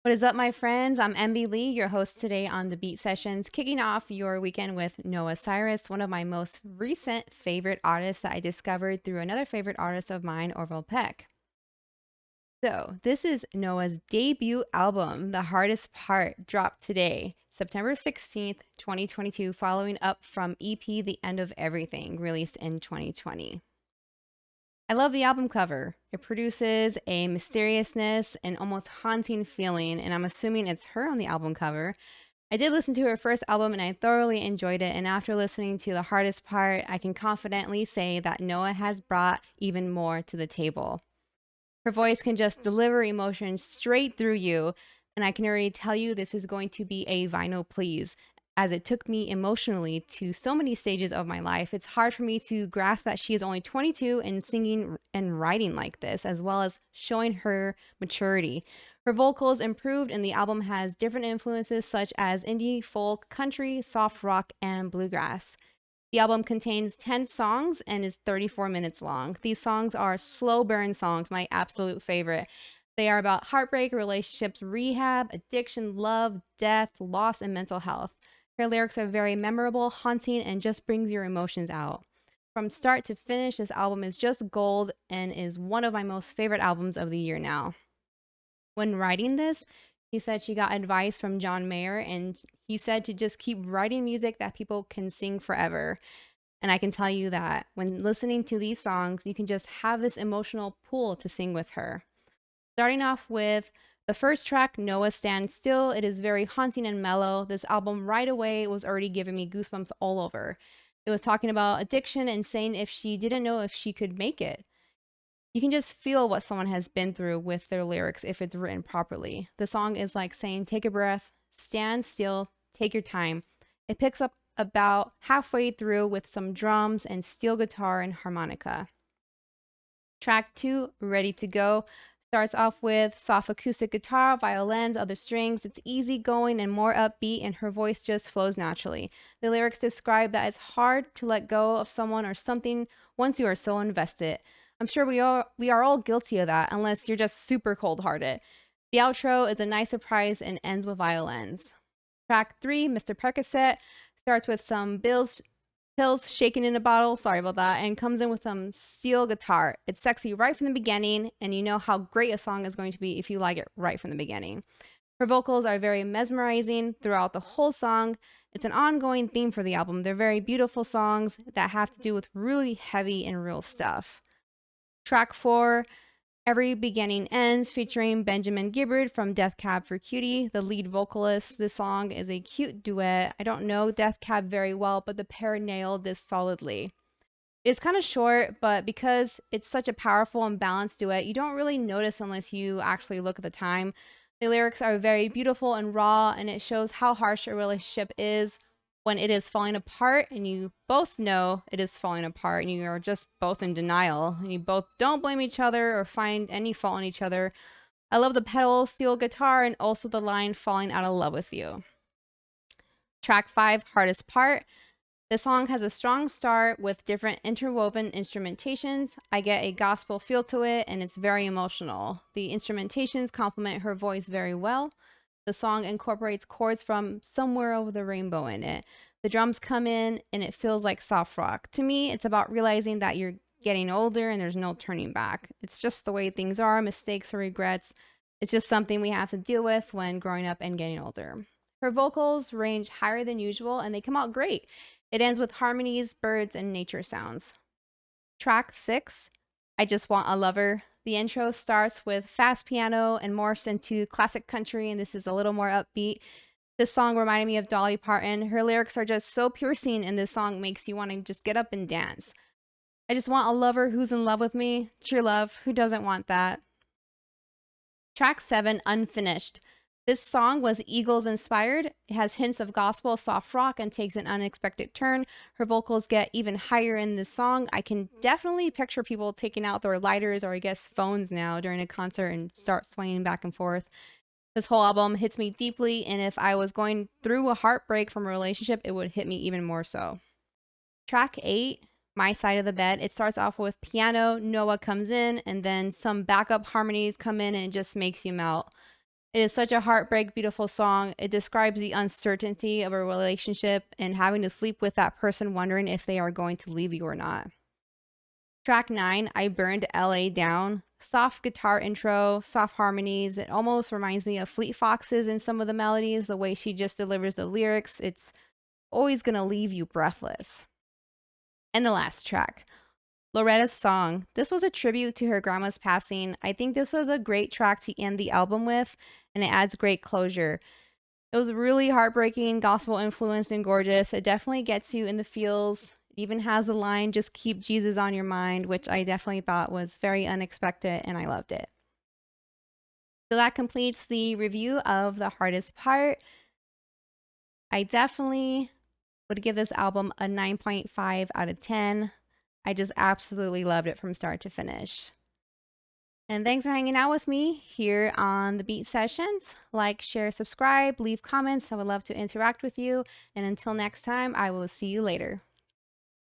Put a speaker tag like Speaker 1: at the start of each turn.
Speaker 1: What is up, my friends? I'm MB Lee, your host today on the Beat Sessions, kicking off your weekend with Noah Cyrus, one of my most recent favorite artists that I discovered through another favorite artist of mine, Orville Peck. So, this is Noah's debut album, The Hardest Part, dropped today, September 16th, 2022, following up from EP The End of Everything, released in 2020. I love the album cover. It produces a mysteriousness and almost haunting feeling, and I'm assuming it's her on the album cover. I did listen to her first album and I thoroughly enjoyed it, and after listening to The Hardest Part, I can confidently say that Noah has brought even more to the table. Her voice can just deliver emotion straight through you, and I can already tell you this is going to be a vinyl please, as it took me emotionally to so many stages of my life. It's hard for me to grasp that she is only 22 and singing and writing like this, as well as showing her maturity. Her vocals improved, and the album has different influences such as indie, folk, country, soft rock, and bluegrass. The album contains 10 songs and is 34 minutes long. These songs are slow burn songs, my absolute favorite. They are about heartbreak, relationships, rehab, addiction, love, death, loss, and mental health. Her lyrics are very memorable, haunting, and just brings your emotions out. From start to finish, this album is just gold and is one of my most favorite albums of the year now. When writing this, she said she got advice from John Mayer, and he said to just keep writing music that people can sing forever. And I can tell you that when listening to these songs, you can just have this emotional pull to sing with her. Starting off with the first track, Noah Stand Still, it is very haunting and mellow. This album right away was already giving me goosebumps all over. It was talking about addiction and saying if she didn't know if she could make it. You can just feel what someone has been through with their lyrics if it's written properly. The song is like saying, take a breath, stand still, take your time. It picks up about halfway through with some drums and steel guitar and harmonica. Track 2, Ready to Go, starts off with soft acoustic guitar, violins, other strings. It's easygoing and more upbeat, and her voice just flows naturally. The lyrics describe that it's hard to let go of someone or something once you are so invested. I'm sure we are all guilty of that unless you're just super cold-hearted. The outro is a nice surprise and ends with violins. Track 3, Mr. Percocet, starts with some pills shaken in a bottle, sorry about that, and comes in with some steel guitar. It's sexy right from the beginning, and you know how great a song is going to be if you like it right from the beginning. Her vocals are very mesmerizing throughout the whole song. It's an ongoing theme for the album. They're very beautiful songs that have to do with really heavy and real stuff. Track 4, Every Beginning Ends, featuring Benjamin Gibbard from Death Cab for Cutie, the lead vocalist. This song is a cute duet. I don't know Death Cab very well, but the pair nailed this solidly. It's kind of short, but because it's such a powerful and balanced duet, you don't really notice unless you actually look at the time. The lyrics are very beautiful and raw, and it shows how harsh a relationship is when it is falling apart, and you both know it is falling apart, and you are just both in denial, and you both don't blame each other or find any fault in each other. I love the pedal steel guitar and also the line falling out of love with you. Track 5, Hardest Part. The song has a strong start with different interwoven instrumentations. I get a gospel feel to it, and it's very emotional. The instrumentations complement her voice very well. The song incorporates chords from Somewhere Over the Rainbow in it. The drums come in, and it feels like soft rock. To me, it's about realizing that you're getting older and there's no turning back. It's just the way things are, mistakes or regrets. It's just something we have to deal with when growing up and getting older. Her vocals range higher than usual, and they come out great. It ends with harmonies, birds, and nature sounds. Track 6, I Just Want a Lover. The intro starts with fast piano and morphs into classic country, and this is a little more upbeat. This song reminded me of Dolly Parton. Her lyrics are just so piercing, and this song makes you want to just get up and dance. I just want a lover who's in love with me. True love, who doesn't want that? Track 7, Unfinished. This song was Eagles inspired. It has hints of gospel, soft rock, and takes an unexpected turn. Her vocals get even higher in this song. I can definitely picture people taking out their lighters or I guess phones now during a concert and start swaying back and forth. This whole album hits me deeply, and if I was going through a heartbreak from a relationship, it would hit me even more so. Track 8, My Side of the Bed. It starts off with piano, Noah comes in, and then some backup harmonies come in and it just makes you melt. It is such a heartbreak, beautiful song. It describes the uncertainty of a relationship and having to sleep with that person wondering if they are going to leave you or not. Track 9, I Burned LA Down. Soft guitar intro, soft harmonies. It almost reminds me of Fleet Foxes in some of the melodies, the way she just delivers the lyrics. It's always gonna leave you breathless. And the last track, Loreta's Song. This was a tribute to her grandma's passing. I think this was a great track to end the album with, and it adds great closure. It was really heartbreaking, gospel influenced, and gorgeous. It definitely gets you in the feels. It even has the line, just keep Jesus on your mind, which I definitely thought was very unexpected, and I loved it. So that completes the review of The Hardest Part. I definitely would give this album a 9.5 out of 10. I just absolutely loved it from start to finish. And thanks for hanging out with me here on the Beat Sessions. Like, share, subscribe, leave comments. I would love to interact with you. And until next time, I will see you later.